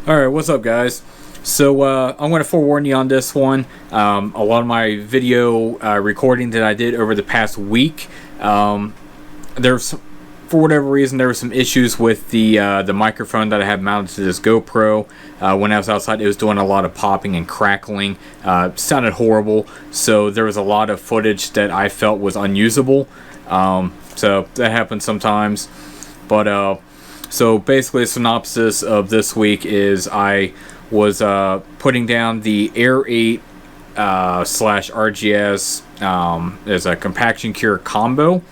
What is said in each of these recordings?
Alright, what's up guys? So I'm going to forewarn you on this one. A lot of my video recording that I did over the past week, there's, for whatever reason, there were some issues with the microphone that I have mounted to this GoPro. When I was outside, it was doing a lot of popping and crackling. Sounded horrible, so there was a lot of footage that I felt was unusable. So that happens sometimes. But so basically, a synopsis of this week is I was putting down the Air 8 slash RGS as a compaction cure combo.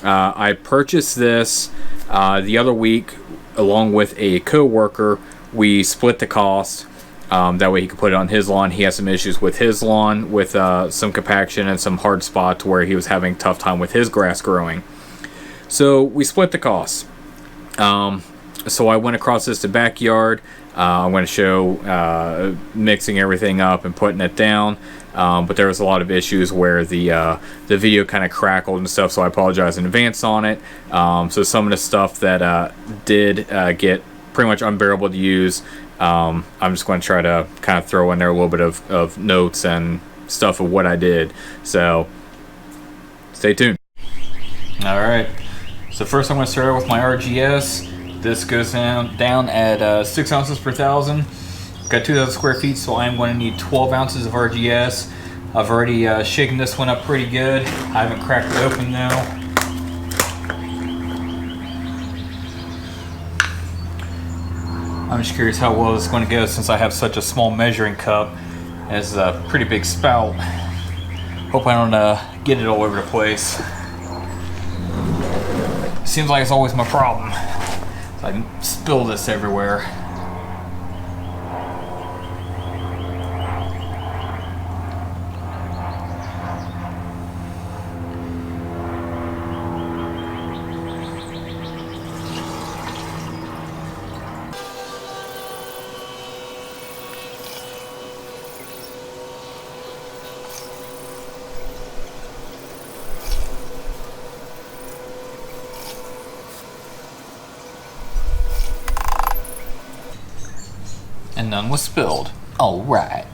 I purchased this the other week along with a co-worker. We split the cost. That way he could put it on his lawn. He has some issues with his lawn with some compaction and some hard spots where he was having a tough time with his grass growing. So we split the cost. So I went across this to backyard. I'm going to show mixing everything up and putting it down. But there was a lot of issues where the video kind of crackled and stuff, so I apologize in advance on it. So some of the stuff that did get pretty much unbearable to use, I'm just going to try to kind of throw in there a little bit of notes and stuff of what I did. So stay tuned. Alright, so first I'm going to start out with my RGS. This goes down at 6 ounces per thousand. Got 2,000 square feet, so I'm going to need 12 ounces of RGS. I've already shaken this one up pretty good. I haven't cracked it open though. I'm just curious how well this is going to go since I have such a small measuring cup. It has a pretty big spout. Hope I don't get it all over the place. Seems like it's always my problem. So I spill this everywhere. And none was spilled. All right.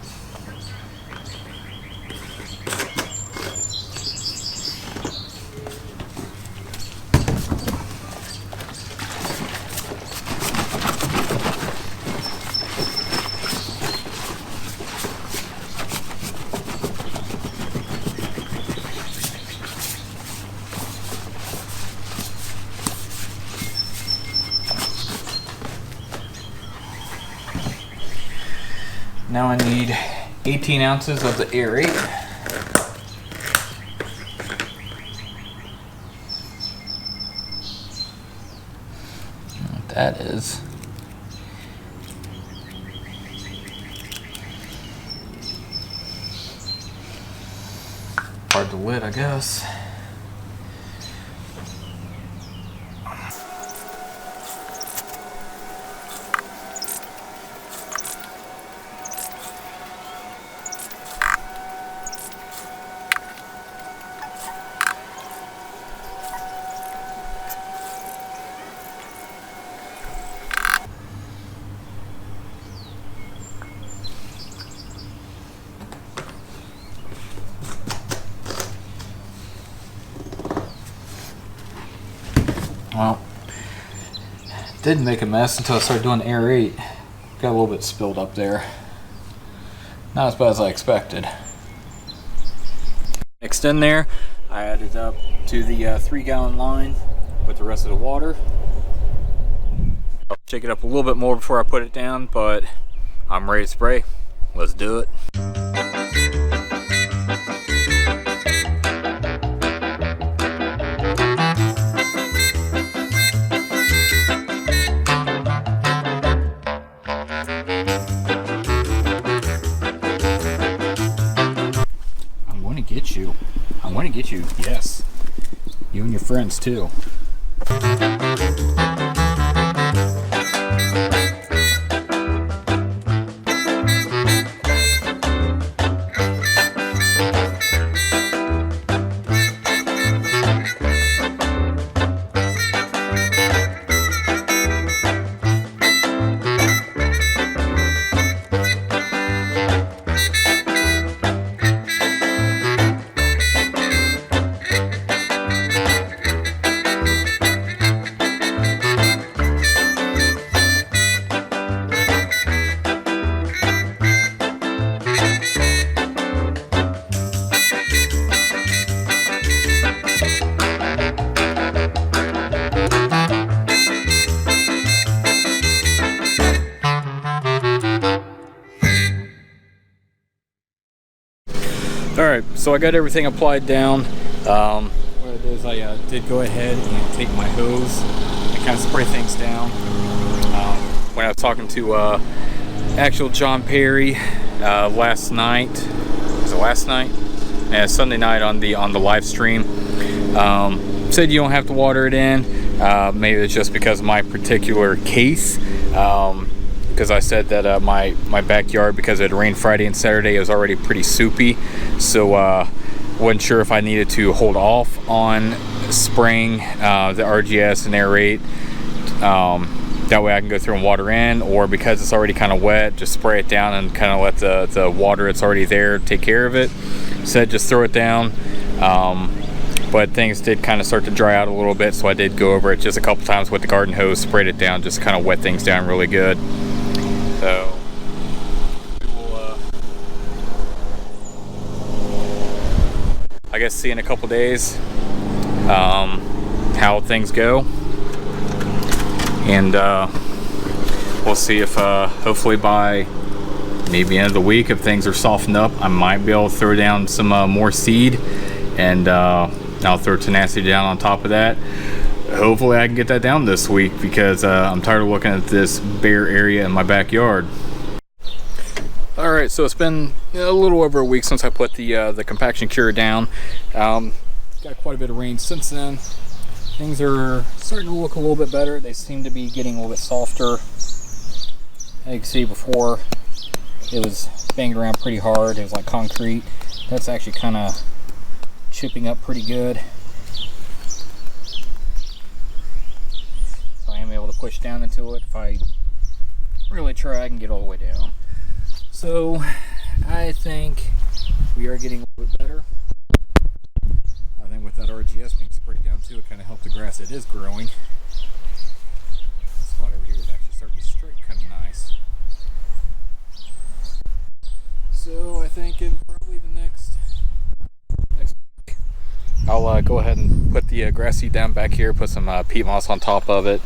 Now I need 18 ounces of the Air 8. What that is. Hard to lid, I guess. Well, didn't make a mess until I started doing Air 8. Got a little bit spilled up there. Not as bad as I expected. Next in there, I added up to the 3-gallon line with the rest of the water. I'll shake it up a little bit more before I put it down, but I'm ready to spray. Let's do it. I'm going to get you, yes. You and your friends too. Alright, so I got everything applied down. What it is, I did go ahead and take my hose and kind of spray things down. When I was talking to actual John Perry last night, was it last night? Yeah, Sunday night on the live stream. Said you don't have to water it in. Maybe it's just because of my particular case. Because I said that my backyard, because it rained Friday and Saturday, it was already pretty soupy. So wasn't sure if I needed to hold off on spraying the RGS and aerate. That way I can go through and water in, or because it's already kind of wet, just spray it down and kind of let the water that's already there take care of it. Said just throw it down. But things did kind of start to dry out a little bit, so I did go over it just a couple times with the garden hose, sprayed it down, just kind of wet things down really good. So we will, I guess, see in a couple days how things go, and we'll see if hopefully by maybe end of the week, if things are softened up, I might be able to throw down some more seed, and I'll throw tenacity down on top of that. Hopefully I can get that down this week, because I'm tired of looking at this bare area in my backyard. Alright, so it's been a little over a week since I put the compaction cure down. Got quite a bit of rain since then. Things are starting to look a little bit better. They seem to be getting a little bit softer. As you can see, before it was banging around pretty hard. It was like concrete. That's actually kind of chipping up pretty good. So I am able to push down into it. If I really try, I can get all the way down. So I think we are getting a little bit better. I think with that RGS being sprayed down too, it kind of helped the grass that is growing. This spot over here is actually starting to straight kind of nice. So I think in probably the next week, I'll go ahead and put the grass seed down back here, put some peat moss on top of it,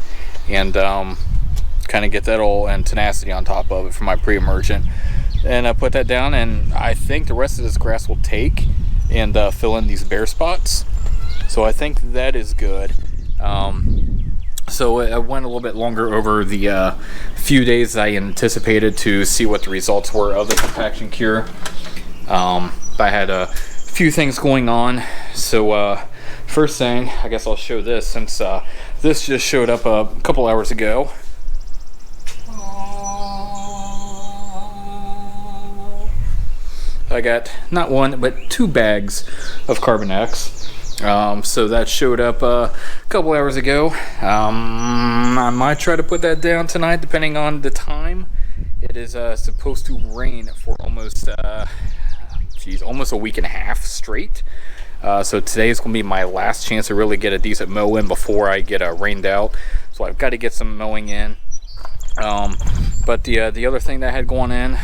and kind of get that all and tenacity on top of it for my pre-emergent. And I put that down, and I think the rest of this grass will take and fill in these bare spots. So I think that is good. So I went a little bit longer over the few days I anticipated to see what the results were of the compaction cure. I had a few things going on. So first thing, I guess I'll show this, since this just showed up a couple hours ago. I got not one but 2 bags of Carbon X. So that showed up a couple hours ago. I might try to put that down tonight, depending on the time. It is supposed to rain for almost almost a week and a half straight. So today is going to be my last chance to really get a decent mow in before I get rained out. So I've got to get some mowing in. But the other thing that I had going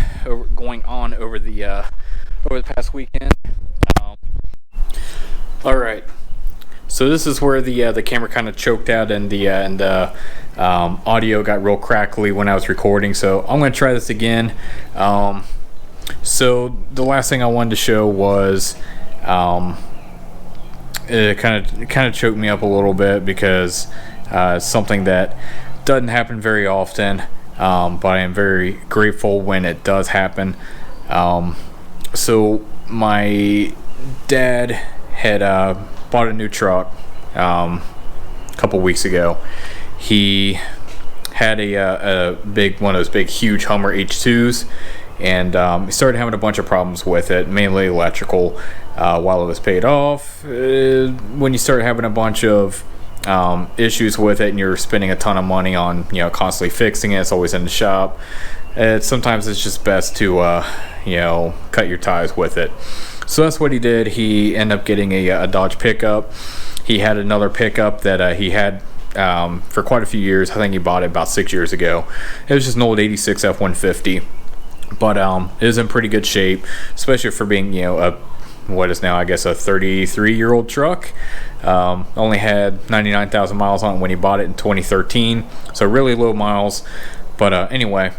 on over the past weekend. All right, so this is where the camera kind of choked out, and the audio got real crackly when I was recording. So I'm going to try this again. So the last thing I wanted to show was it kind of choked me up a little bit, because it's something that doesn't happen very often, but I am very grateful when it does happen. So my dad had bought a new truck a couple weeks ago. He had a big one of those big huge Hummer H2s, and he started having a bunch of problems with it, mainly electrical. While it was paid off, when you start having a bunch of issues with it, and you're spending a ton of money on constantly fixing it, it's always in the shop. Sometimes it's just best to cut your ties with it. So that's what he did. He ended up getting a Dodge pickup. He had another pickup that he had for quite a few years. I think he bought it about 6 years ago. It was just an old 86 F-150, but it is in pretty good shape, especially for being what is now, I guess, a 33-year-old truck. Only had 99,000 miles on it when he bought it in 2013, so really low miles. But anyway,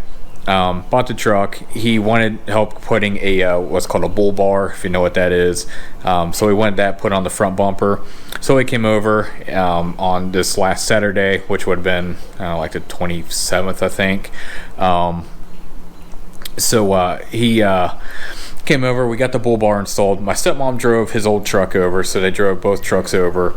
bought the truck. He wanted help putting a what's called a bull bar, if you know what that is. So he wanted that put on the front bumper. So he came over on this last Saturday, which would have been like the 27th, I think. So he came over. We got the bull bar installed. My stepmom drove his old truck over, so they drove both trucks over.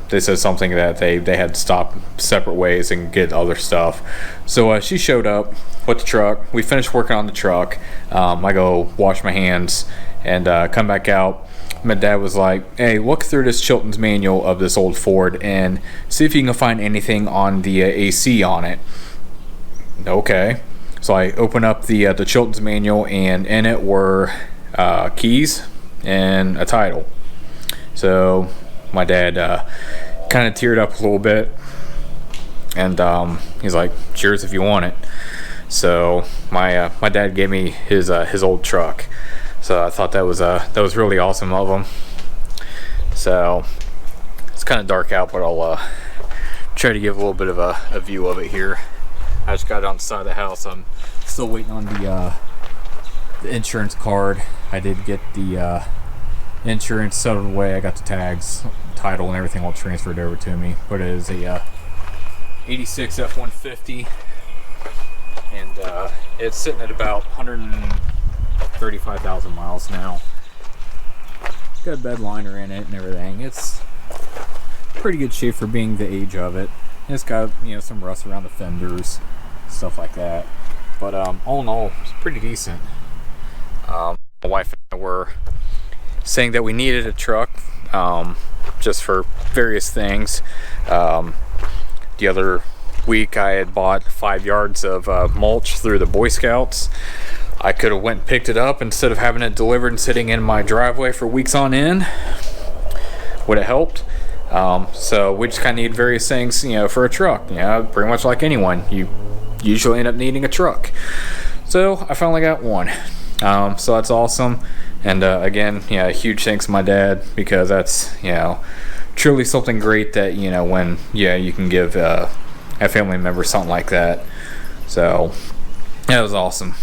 This is something that they had to stop separate ways and get other stuff. So she showed up with the truck. We finished working on the truck. I go wash my hands and come back out. My dad was like, hey, look through this Chilton's manual of this old Ford and see if you can find anything on the AC on it. Okay. So I open up the Chilton's manual, and in it were keys and a title. So my dad kind of teared up a little bit, and he's like, cheers if you want it. So my dad gave me his old truck. So I thought that was really awesome of him. So it's kind of dark out, but I'll try to give a little bit of a view of it here. I just got it on the side of the house. I'm still waiting on the insurance card. I did get the insurance settled away. I got the tags, title, and everything all transferred over to me. But it is a 86 F-150, and it's sitting at about 135,000 miles now. It's got a bed liner in it and everything. It's pretty good shape for being the age of it. It's got some rust around the fenders, stuff like that. But all in all, it's pretty decent. My wife and I were saying that we needed a truck just for various things. The other week I had bought 5 yards of mulch through the Boy Scouts. I could have went and picked it up instead of having it delivered and sitting in my driveway for weeks on end. Would have helped. So we just kind of need various things, for a truck. Pretty much like anyone, you usually end up needing a truck. So I finally got one. So that's awesome. And again, huge thanks to my dad, because that's truly something great that when you can give a family member something like that. So that was awesome.